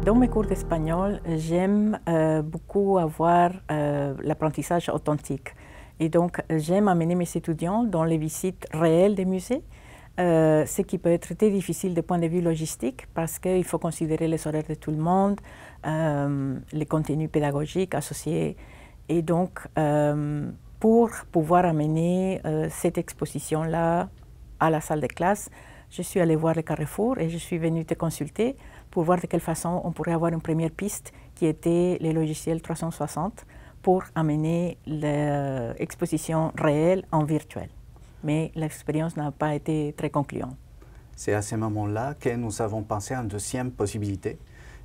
Dans mes cours d'espagnol, j'aime beaucoup avoir l'apprentissage authentique. Et donc, j'aime amener mes étudiants dans les visites réelles des musées, ce qui peut être très difficile du point de vue logistique parce qu'il faut considérer les horaires de tout le monde, les contenus pédagogiques associés. Et donc, pour pouvoir amener cette exposition-là à la salle de classe, je suis allée voir le Carrefour et je suis venue te consulter pour voir de quelle façon on pourrait avoir une première piste qui était les logiciels 360 pour amener l'exposition réelle en virtuel. Mais l'expérience n'a pas été très concluante. C'est à ce moment-là que nous avons pensé à une deuxième possibilité.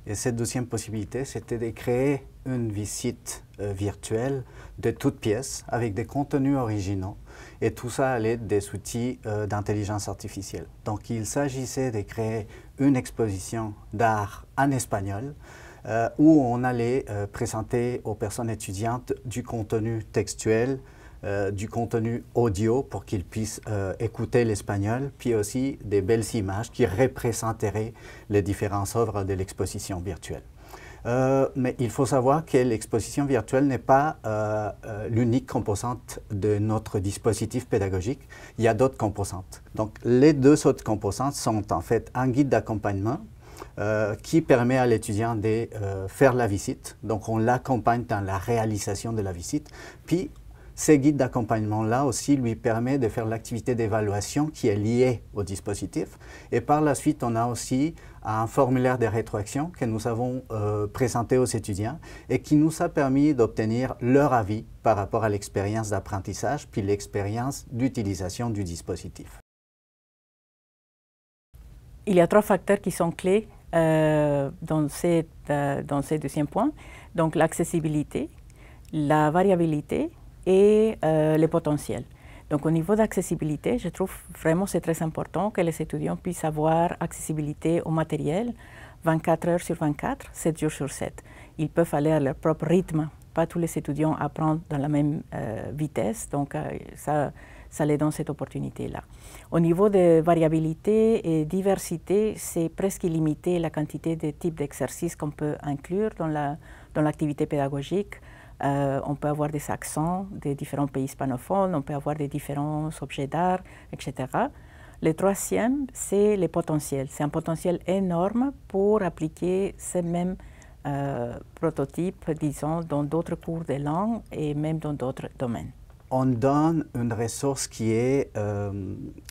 Et cette deuxième possibilité, c'était de créer une visite virtuelle de toutes pièces avec des contenus originaux. Et tout ça à l'aide des outils d'intelligence artificielle. Donc il s'agissait de créer une exposition d'art en espagnol où on allait présenter aux personnes étudiantes du contenu textuel, du contenu audio pour qu'ils puissent écouter l'espagnol, puis aussi des belles images qui représenteraient les différentes œuvres de l'exposition virtuelle. Mais il faut savoir que l'exposition virtuelle n'est pas l'unique composante de notre dispositif pédagogique. Il y a d'autres composantes. Donc, les deux autres composantes sont en fait un guide d'accompagnement qui permet à l'étudiant de faire la visite. Donc, on l'accompagne dans la réalisation de la visite. Puis, ces guides d'accompagnement-là aussi lui permet de faire l'activité d'évaluation qui est liée au dispositif. Et par la suite, on a aussi un formulaire de rétroaction que nous avons présenté aux étudiants et qui nous a permis d'obtenir leur avis par rapport à l'expérience d'apprentissage puis l'expérience d'utilisation du dispositif. Il y a trois facteurs qui sont clés dans ce deuxième point. Donc l'accessibilité, la variabilité et le potentiel. Donc au niveau d'accessibilité, je trouve vraiment c'est très important que les étudiants puissent avoir accessibilité au matériel 24 heures sur 24, 7 jours sur 7. Ils peuvent aller à leur propre rythme. Pas tous les étudiants apprennent dans la même vitesse, donc ça les donne cette opportunité-là. Au niveau de variabilité et diversité, c'est presque illimité la quantité de types d'exercices qu'on peut inclure dans l'activité pédagogique. On peut avoir des accents des différents pays hispanophones, on peut avoir des différents objets d'art, etc. Le troisième, c'est le potentiel. C'est un potentiel énorme pour appliquer ces mêmes prototypes, disons, dans d'autres cours de langue et même dans d'autres domaines. On donne une ressource qui est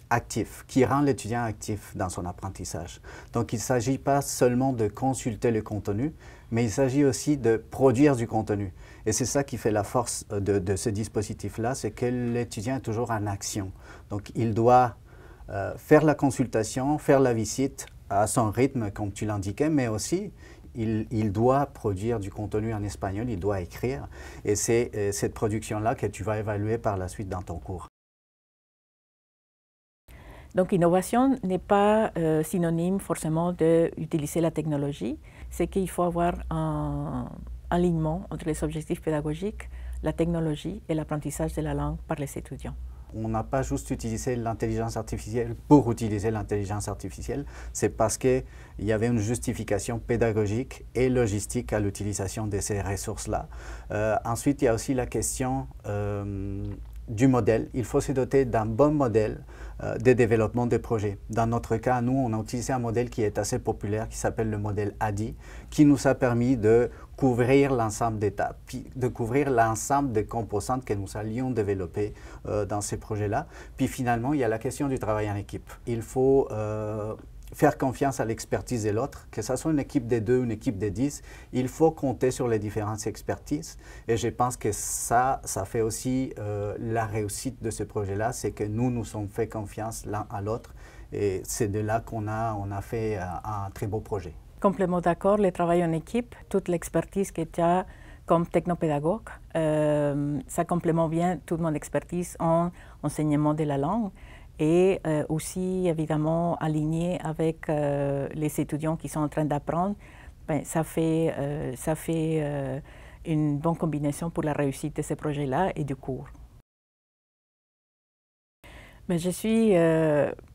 active, qui rend l'étudiant actif dans son apprentissage. Donc il ne s'agit pas seulement de consulter le contenu, mais il s'agit aussi de produire du contenu. Et c'est ça qui fait la force de ce dispositif-là, c'est que l'étudiant est toujours en action. Donc il doit faire la consultation, faire la visite à son rythme, comme tu l'indiquais, mais aussi il doit produire du contenu en espagnol, il doit écrire. Et c'est cette production-là que tu vas évaluer par la suite dans ton cours. Donc, innovation n'est pas synonyme forcément d'utiliser la technologie. C'est qu'il faut avoir un alignement entre les objectifs pédagogiques, la technologie et l'apprentissage de la langue par les étudiants. On n'a pas juste utilisé l'intelligence artificielle pour utiliser l'intelligence artificielle, c'est parce qu'il y avait une justification pédagogique et logistique à l'utilisation de ces ressources-là. Ensuite, il y a aussi la question du modèle. Il faut se doter d'un bon modèle de développement de projets. Dans notre cas, nous, on a utilisé un modèle qui est assez populaire, qui s'appelle le modèle ADI, qui nous a permis de couvrir l'ensemble d'étapes, puis de couvrir l'ensemble des composantes que nous allions développer dans ces projets-là. Puis finalement, il y a la question du travail en équipe. Il faut faire confiance à l'expertise de l'autre, que ce soit une équipe de 2, une équipe de 10, il faut compter sur les différentes expertises. Et je pense que ça fait aussi la réussite de ce projet-là, c'est que nous sommes fait confiance l'un à l'autre. Et c'est de là qu'on a fait un très beau projet. Complètement d'accord, le travail en équipe, toute l'expertise que tu as comme technopédagogue, ça complémente bien toute mon expertise en enseignement de la langue. Et aussi, évidemment, aligné avec les étudiants qui sont en train d'apprendre, ben, ça fait une bonne combinaison pour la réussite de ce projet-là et du cours. Mais je suis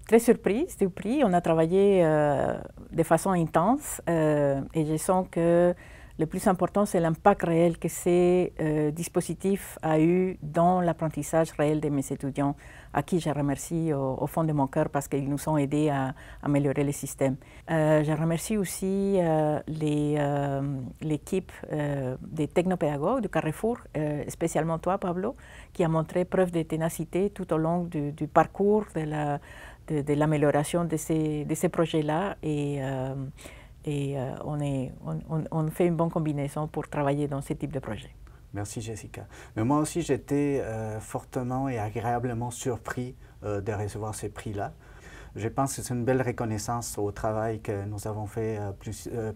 très surprise du prix. On a travaillé de façon intense et je sens que le plus important, c'est l'impact réel que ces dispositifs a eu dans l'apprentissage réel de mes étudiants, à qui je remercie au fond de mon cœur parce qu'ils nous ont aidés à améliorer le système. Je remercie aussi l'équipe des technopédagogues du Carrefour, spécialement toi, Pablo, qui a montré preuve de ténacité tout au long du parcours de l'amélioration de ces projets-là. On fait une bonne combinaison pour travailler dans ce type de projet. Merci Jessica. Mais moi aussi j'étais fortement et agréablement surpris de recevoir ces prix-là. Je pense que c'est une belle reconnaissance au travail que nous avons fait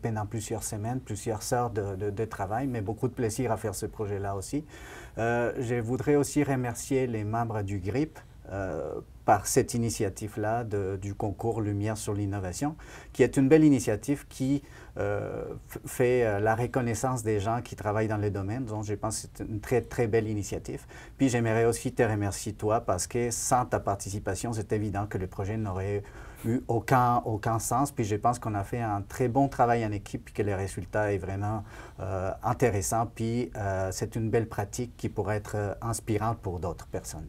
pendant plusieurs semaines, plusieurs heures de travail, mais beaucoup de plaisir à faire ce projet-là aussi. Je voudrais aussi remercier les membres du GRIP par cette initiative-là du concours Lumière sur l'innovation, qui est une belle initiative qui fait la reconnaissance des gens qui travaillent dans le domaine. Donc, je pense que c'est une très, très belle initiative. Puis, j'aimerais aussi te remercier, toi, parce que sans ta participation, c'est évident que le projet n'aurait eu aucun sens. Puis, je pense qu'on a fait un très bon travail en équipe, puis que le résultat est vraiment intéressant. Puis, c'est une belle pratique qui pourrait être inspirante pour d'autres personnes.